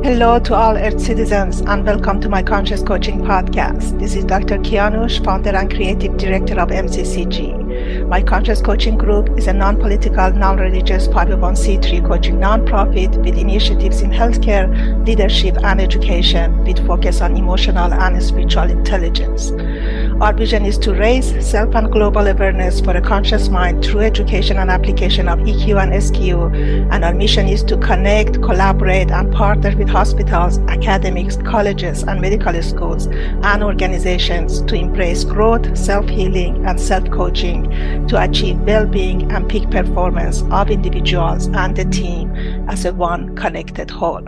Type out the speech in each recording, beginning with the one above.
Hello to all Earth citizens and welcome to my Conscious Coaching podcast. This is Dr. Kianush, founder and creative director of MCCG. My Conscious Coaching Group is a non-political, non-religious 501c3 coaching nonprofit with initiatives in healthcare, leadership, and education with focus on emotional and spiritual intelligence. Our vision is to raise self and global awareness for a conscious mind through education and application of EQ and SQ, and our mission is to connect, collaborate, and partner with hospitals, academics, colleges, and medical schools and organizations to embrace growth, self-healing, and self-coaching to achieve well-being and peak performance of individuals and the team as a one connected whole.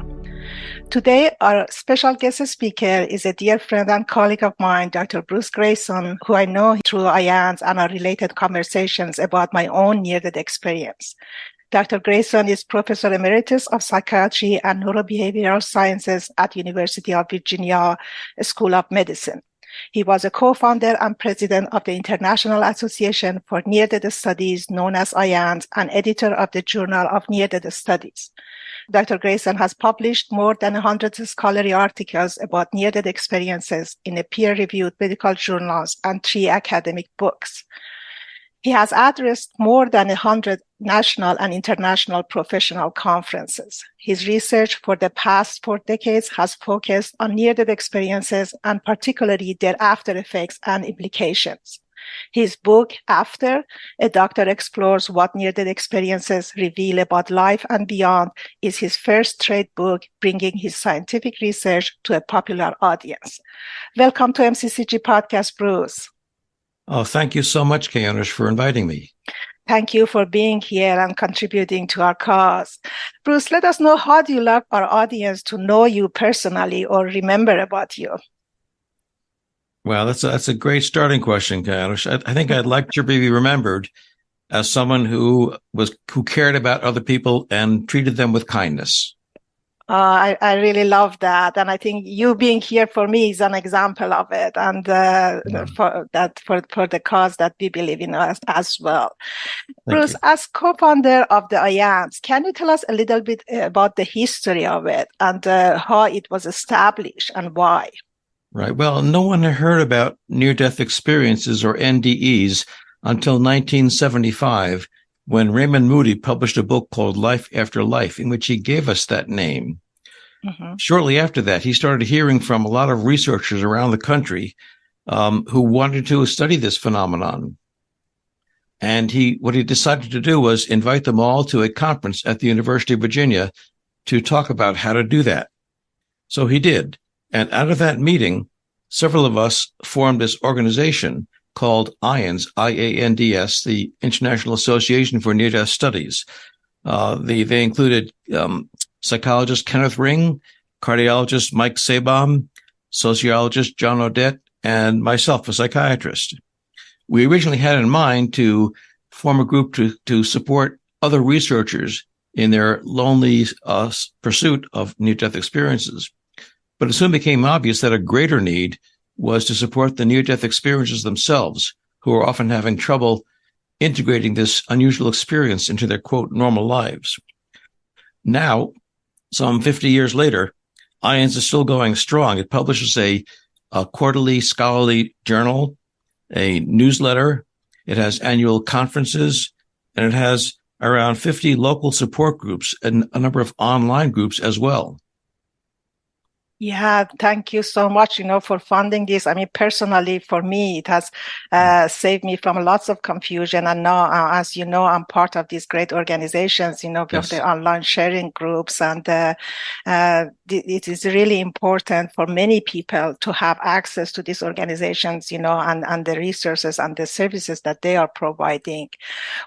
Today, our special guest speaker is a dear friend and colleague of mine, Dr. Bruce Greyson, who I know through IANDS and our related conversations about my own near-death experience. Dr. Greyson is Professor Emeritus of Psychiatry and Neurobehavioral Sciences at University of Virginia School of Medicine. He was a co-founder and president of the International Association for Near-Death Studies, known as IANDS, and editor of the Journal of Near-Death Studies. Dr. Greyson has published more than 100 scholarly articles about near-death experiences in a peer-reviewed medical journals and 3 academic books. He has addressed more than 100 national and international professional conferences. His research for the past 4 decades has focused on near-death experiences and particularly their after effects and implications. His book, After, a Doctor Explores What Near-Death Experiences Reveal About Life and Beyond, is his first trade book, bringing his scientific research to a popular audience. Welcome to MCCG Podcast, Bruce. Oh, thank you so much, Kianush, for inviting me. Thank you for being here and contributing to our cause. Bruce, let us know, how do you like our audience to know you personally or remember about you? Well, that's a great starting question, Kianush. I think I'd like to be remembered as someone who cared about other people and treated them with kindness. I really love that, and I think you being here for me is an example of it, and for the cause that we believe in as well. Bruce, as co-founder of the IANDS, can you tell us a little bit about the history of it and how it was established and why? Right. Well, no one had heard about near-death experiences, or NDEs, until 1975, when Raymond Moody published a book called Life After Life, in which he gave us that name. Mm-hmm. Shortly after that, he started hearing from a lot of researchers around the country who wanted to study this phenomenon. And what he decided to do was invite them all to a conference at the University of Virginia to talk about how to do that. So he did. And out of that meeting, several of us formed this organization called IANDS, IANDS, the International Association for Near-Death Studies. They included psychologist Kenneth Ring, cardiologist Mike Sabom, sociologist John Odette, and myself, a psychiatrist. We originally had in mind to form a group to support other researchers in their lonely pursuit of near-death experiences. But it soon became obvious that a greater need was to support the near-death experiencers themselves, who are often having trouble integrating this unusual experience into their, quote, normal lives. Now, some 50 years later, IANDS is still going strong. It publishes a quarterly scholarly journal, a newsletter. It has annual conferences, and it has around 50 local support groups and a number of online groups as well. Yeah, thank you so much, for funding this. I mean, personally, for me, it has saved me from lots of confusion. And now, as you know, I'm part of these great organizations, yes, of the online sharing groups. And it is really important for many people to have access to these organizations, and the resources and the services that they are providing.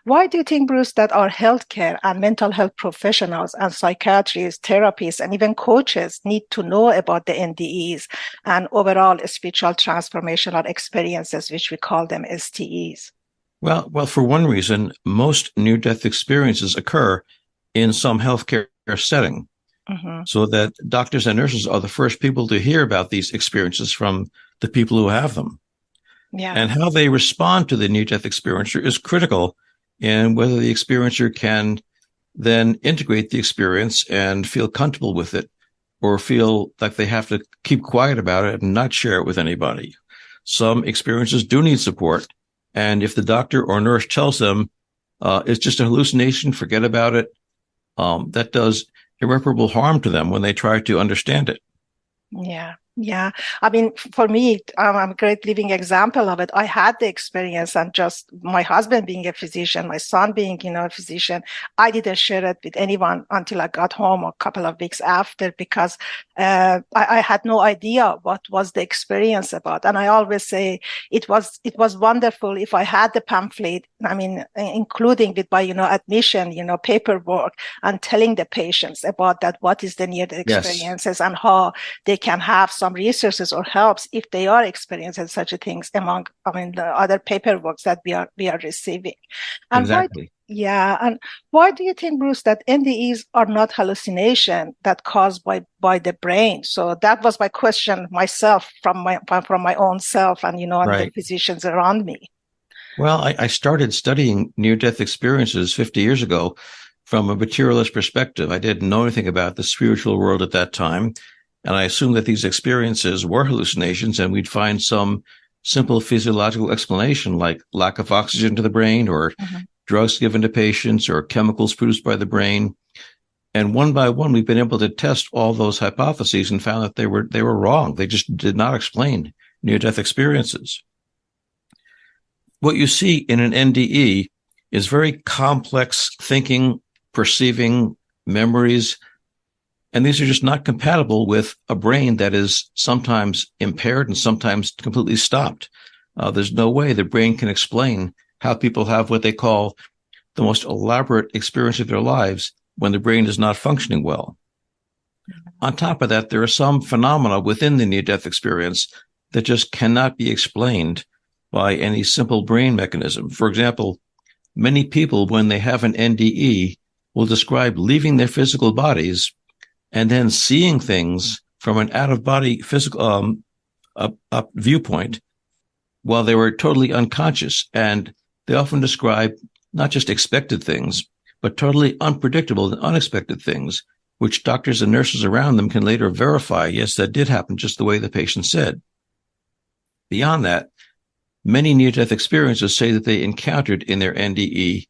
Why do you think, Bruce, that our healthcare and mental health professionals and psychiatrists, therapists, and even coaches need to know about the NDEs and overall spiritual transformational experiences, which we call them STEs? Well, for one reason, most near-death experiences occur in some healthcare setting, so that doctors and nurses are the first people to hear about these experiences from the people who have them. Yeah. And how they respond to the near-death experiencer is critical in whether the experiencer can then integrate the experience and feel comfortable with it or feel like they have to keep quiet about it and not share it with anybody. Some experiences do need support. And if the doctor or nurse tells them it's just a hallucination, forget about it, that does irreparable harm to them when they try to understand it. Yeah. Yeah. I mean, for me, I'm a great living example of it. I had the experience, and just my husband being a physician, my son being, a physician, I didn't share it with anyone until I got home a couple of weeks after, because I had no idea what was the experience about. And I always say it was wonderful if I had the pamphlet, I mean, including with my, admission, paperwork, and telling the patients about that, what is the near-death experiences and how they can have some resources or helps if they are experiencing such a things among, the other paperwork that we are receiving. And exactly. And why do you think, Bruce, that NDEs are not hallucination that caused by the brain? So that was my question myself from my own self, and and the physicians around me. Well, I started studying near-death experiences 50 years ago from a materialist perspective. I didn't know anything about the spiritual world at that time. And I assumed that these experiences were hallucinations, and we'd find some simple physiological explanation like lack of oxygen to the brain, or drugs given to patients, or chemicals produced by the brain. And one by one, we've been able to test all those hypotheses and found that they were wrong. They just did not explain near-death experiences. What you see in an NDE is very complex thinking, perceiving, memories. And these are just not compatible with a brain that is sometimes impaired and sometimes completely stopped. There's no way the brain can explain how people have what they call the most elaborate experience of their lives when the brain is not functioning well. On top of that, there are some phenomena within the near-death experience that just cannot be explained by any simple brain mechanism. For example, many people, when they have an NDE, will describe leaving their physical bodies and then seeing things from an out-of-body physical viewpoint while they were totally unconscious. And they often describe not just expected things, but totally unpredictable and unexpected things, which doctors and nurses around them can later verify, yes, that did happen just the way the patient said. Beyond that, many near-death experiences say that they encountered in their NDE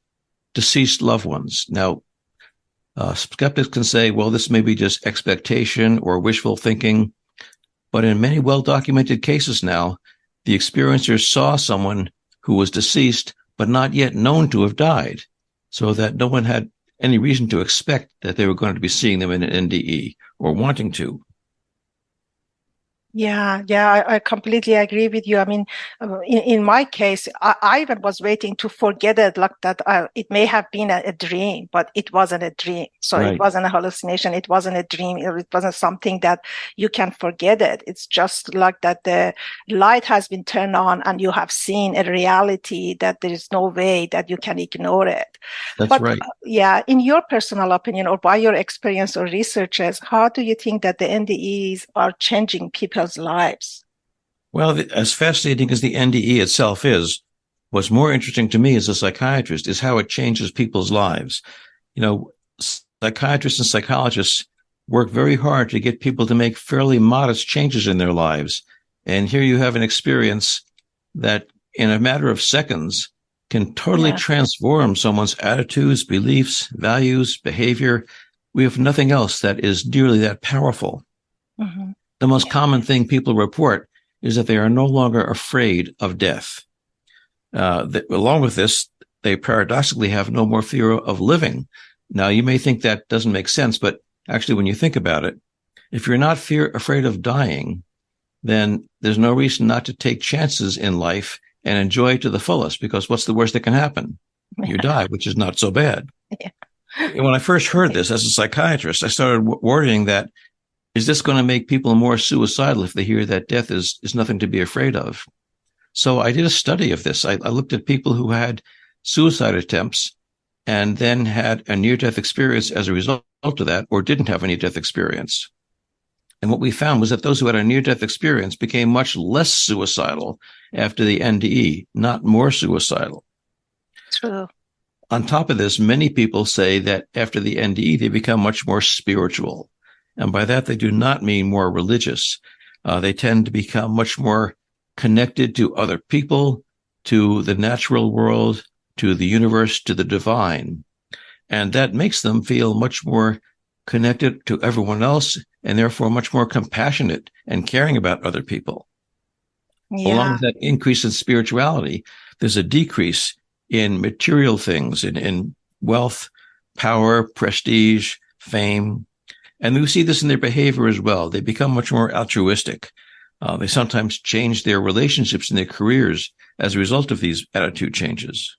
deceased loved ones. Now, skeptics can say, well, this may be just expectation or wishful thinking. But in many well-documented cases now, the experiencers saw someone who was deceased, but not yet known to have died, so that no one had any reason to expect that they were going to be seeing them in an NDE or wanting to. Yeah, I completely agree with you. I mean, in my case, I even was waiting to forget it, like that. It may have been a dream, but it wasn't a dream. So It wasn't a hallucination. It wasn't a dream. It wasn't something that you can forget it. It's just like that the light has been turned on and you have seen a reality that there is no way that you can ignore it. That's right. In your personal opinion, or by your experience or researches, how do you think that the NDEs are changing people's lives? Well, as fascinating as the NDE itself is, what's more interesting to me as a psychiatrist is how it changes people's lives. Psychiatrists and psychologists work very hard to get people to make fairly modest changes in their lives. And here you have an experience that in a matter of seconds can totally transform someone's attitudes, beliefs, values, behavior. We have nothing else that is nearly that powerful. Mm-hmm. The most common thing people report is that they are no longer afraid of death. Along with this, they paradoxically have no more fear of living. Now, you may think that doesn't make sense, but actually, when you think about it, if you're not afraid of dying, then there's no reason not to take chances in life and enjoy it to the fullest, because what's the worst that can happen? You die, which is not so bad. Yeah. And when I first heard this as a psychiatrist, I started worrying that, is this going to make people more suicidal if they hear that death is nothing to be afraid of? So I did a study of this. I looked at people who had suicide attempts and then had a near-death experience as a result of that, or didn't have a near-death experience. And what we found was that those who had a near-death experience became much less suicidal after the NDE, not more suicidal. True. On top of this, many people say that after the NDE, they become much more spiritual. And by that, they do not mean more religious. They tend to become much more connected to other people, to the natural world, to the universe, to the divine. And that makes them feel much more connected to everyone else and therefore much more compassionate and caring about other people. Yeah. Along with that increase in spirituality, there's a decrease in material things, in wealth, power, prestige, fame. And we see this in their behavior as well. They become much more altruistic. They sometimes change their relationships and their careers as a result of these attitude changes.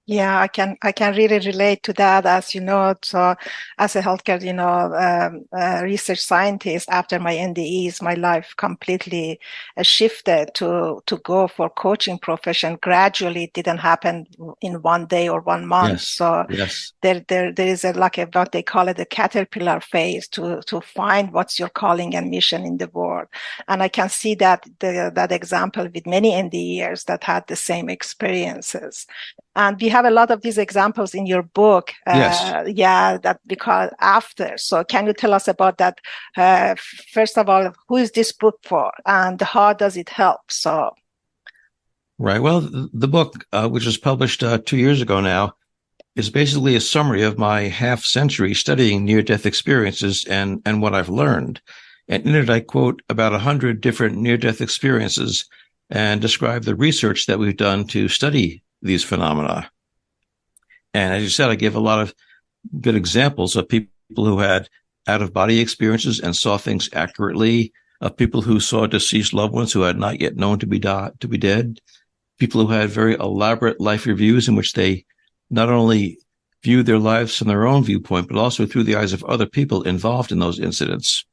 Yeah, I can really relate to that. As you know, so as a healthcare, research scientist, after my NDEs, my life completely shifted to go for coaching profession. Gradually, it didn't happen in one day or 1 month. Yes. So yes. there is what they call it, the caterpillar phase to find what's your calling and mission in the world. And I can see that example with many NDEs that had the same experiences. And we have a lot of these examples in your book. Yes. Yeah, that because after. So can you tell us about that? First of all, who is this book for and how does it help? So. Right. Well, the book, which was published 2 years ago now, is basically a summary of my half century studying near-death experiences and what I've learned. And in it, I quote about 100 different near-death experiences and describe the research that we've done to study these phenomena. And as you said, I give a lot of good examples of people who had out-of-body experiences and saw things accurately, of people who saw deceased loved ones who had not yet known to be dead, people who had very elaborate life reviews in which they not only viewed their lives from their own viewpoint, but also through the eyes of other people involved in those incidents.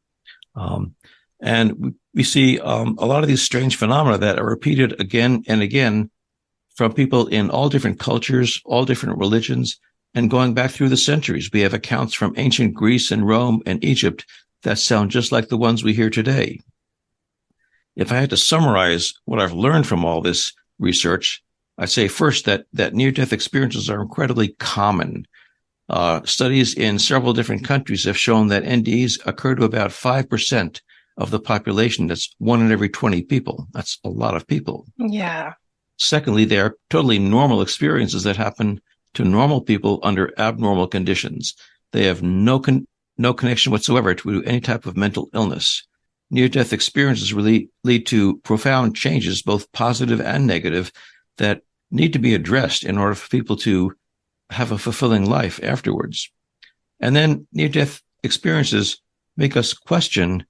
And we see a lot of these strange phenomena that are repeated again and again from people in all different cultures, all different religions, and going back through the centuries. We have accounts from ancient Greece and Rome and Egypt that sound just like the ones we hear today. If I had to summarize what I've learned from all this research, I'd say first that near-death experiences are incredibly common. Studies in several different countries have shown that NDEs occur to about 5% of the population. That's 1 in every 20 people. That's a lot of people. Yeah. Secondly, they are totally normal experiences that happen to normal people under abnormal conditions. They have no connection whatsoever to any type of mental illness. Near-death experiences really lead to profound changes, both positive and negative, that need to be addressed in order for people to have a fulfilling life afterwards. And then near-death experiences make us question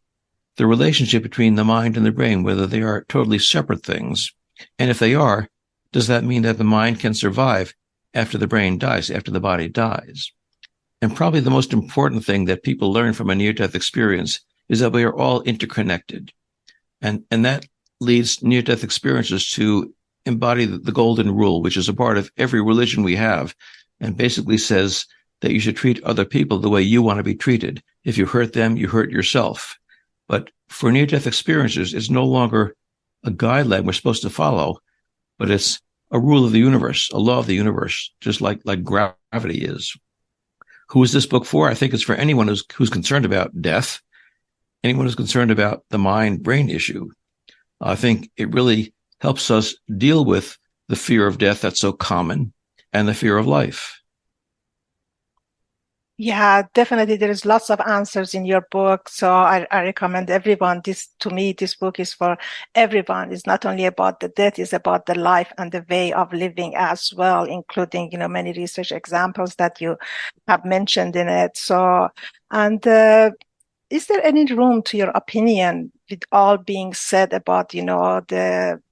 the relationship between the mind and the brain, whether they are totally separate things. And if they are, does that mean that the mind can survive after the brain dies, after the body dies? And probably the most important thing that people learn from a near-death experience is that we are all interconnected. And that leads near-death experiences to embody the golden rule, which is a part of every religion we have, and basically says that you should treat other people the way you want to be treated. If you hurt them, you hurt yourself. But for near-death experiences, it's no longer a guideline we're supposed to follow, but it's a rule of the universe, a law of the universe, just like gravity is. Who is this book for? I think it's for anyone who's concerned about death, anyone who's concerned about the mind-brain issue. I think it really helps us deal with the fear of death that's so common and the fear of life. Yeah, definitely. There is lots of answers in your book. So I recommend everyone. This book is for everyone. It's not only about the death, it's about the life and the way of living as well, including, many research examples that you have mentioned in it. So, and is there any room, to your opinion, with all being said about,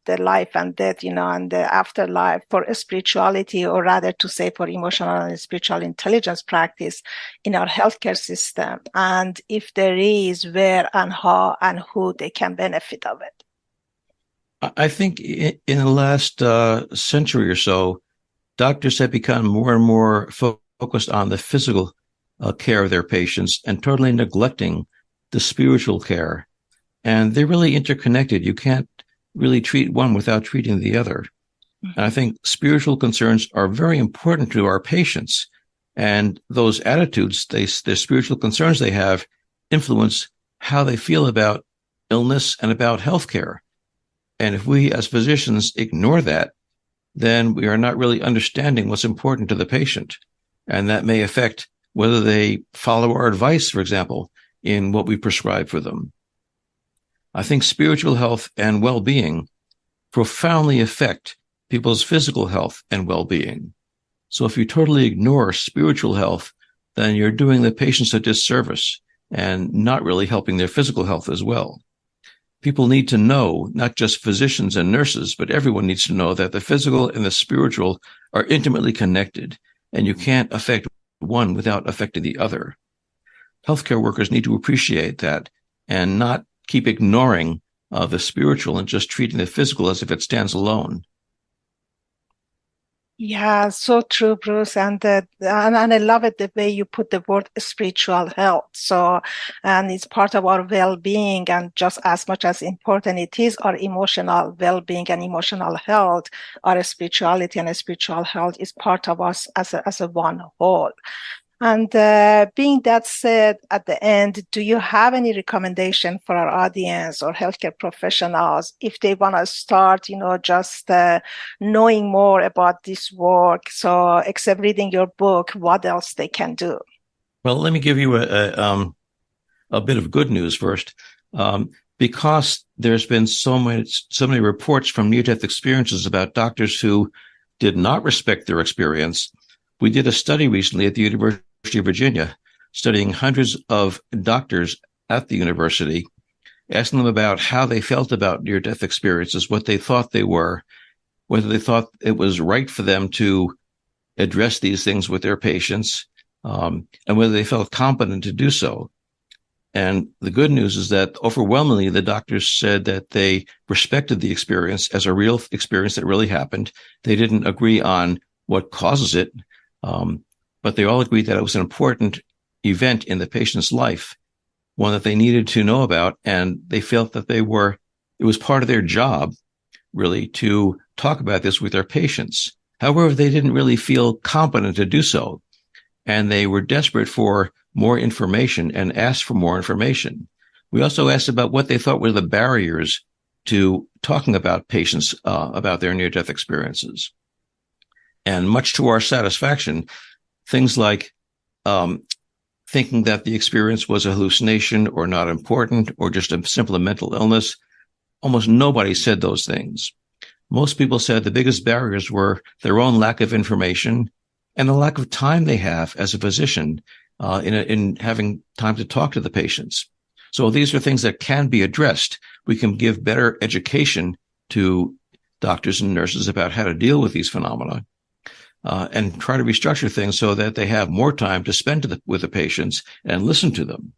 the life and death, and the afterlife, for spirituality, or rather to say for emotional and spiritual intelligence practice in our healthcare system? And if there is, where and how and who they can benefit of it? I think in the last century or so, doctors have become more and more focused on the physical care of their patients and totally neglecting the spiritual care. And they're really interconnected. You can't really treat one without treating the other. And I think spiritual concerns are very important to our patients, And those attitudes, their spiritual concerns they have, influence how they feel about illness and about healthcare. And if we as physicians ignore that, then we are not really understanding what's important to the patient. And that may affect whether they follow our advice, for example, in what we prescribe for them. I think spiritual health and well-being profoundly affect people's physical health and well-being. So if you totally ignore spiritual health, then you're doing the patients a disservice and not really helping their physical health as well. People need to know, not just physicians and nurses, but everyone needs to know that the physical and the spiritual are intimately connected, and you can't affect one without affecting the other. Healthcare workers need to appreciate that and not keep ignoring the spiritual and just treating the physical as if it stands alone. Yeah, so true, Bruce. And I love it the way you put the word spiritual health. So, and it's part of our well-being, and just as much as important it is our emotional well-being and emotional health, our spirituality and spiritual health is part of us as a one whole. And being that said, at the end, do you have any recommendation for our audience or healthcare professionals if they want to start, just knowing more about this work? So except reading your book, what else they can do? Well, let me give you a bit of good news first. Because there's been so many reports from near-death experiences about doctors who did not respect their experience. We did a study recently at the University of Virginia, studying hundreds of doctors at the university, asking them about how they felt about near-death experiences, what they thought they were, whether they thought it was right for them to address these things with their patients, and whether they felt competent to do so. And the good news is that overwhelmingly, the doctors said that they respected the experience as a real experience that really happened. They didn't agree on what causes it, but they all agreed that it was an important event in the patient's life, one that they needed to know about, and they felt that it was part of their job, really, to talk about this with their patients. However, they didn't really feel competent to do so, and they were desperate for more information and asked for more information. We also asked about what they thought were the barriers to talking about patients about their near-death experiences. And much to our satisfaction, things like thinking that the experience was a hallucination or not important or just a simple mental illness, almost nobody said those things. Most people said the biggest barriers were their own lack of information and the lack of time they have as a physician in having time to talk to the patients. So these are things that can be addressed. We can give better education to doctors and nurses about how to deal with these phenomena. And try to restructure things so that they have more time to spend with the patients and listen to them.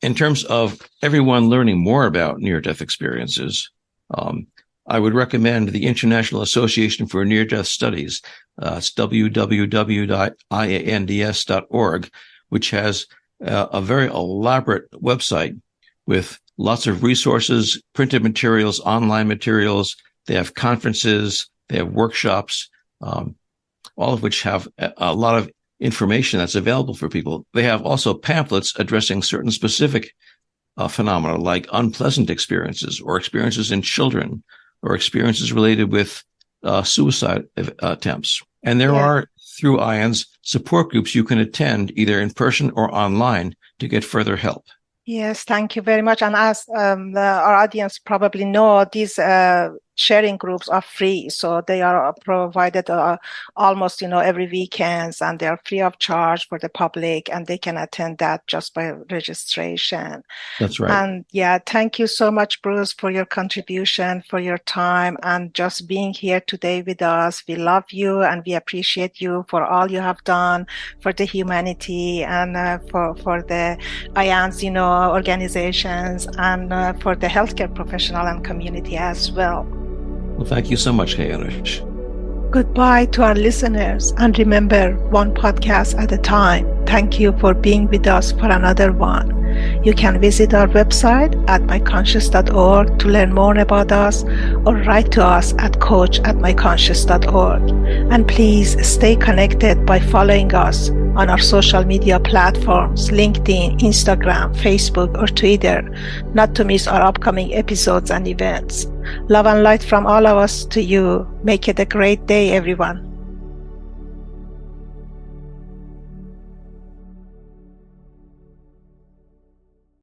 In terms of everyone learning more about near-death experiences, I would recommend the International Association for Near-Death Studies. It's www.IANDS.org, which has a very elaborate website with lots of resources, printed materials, online materials. They have conferences, they have workshops, all of which have a lot of information that's available for people. They have also pamphlets addressing certain specific phenomena like unpleasant experiences or experiences in children or experiences related with suicide attempts. And there are, through IANDS, support groups you can attend either in person or online to get further help. Yes, thank you very much. And as our audience probably know, these sharing groups are free. So they are provided almost, every weekends, and they are free of charge for the public, and they can attend that just by registration. That's right. And thank you so much, Bruce, for your contribution, for your time, and just being here today with us. We love you and we appreciate you for all you have done for the humanity and for the IANDS, organizations, and for the healthcare professional and community as well. Well, thank you so much, Kassauei. Goodbye to our listeners, and remember, one podcast at a time. Thank you for being with us for another one. You can visit our website at myconscious.org to learn more about us, or write to us at coach@myconscious.org. And please stay connected by following us on our social media platforms, LinkedIn, Instagram, Facebook, or Twitter, not to miss our upcoming episodes and events. Love and light from all of us to you. Make it a great day, everyone.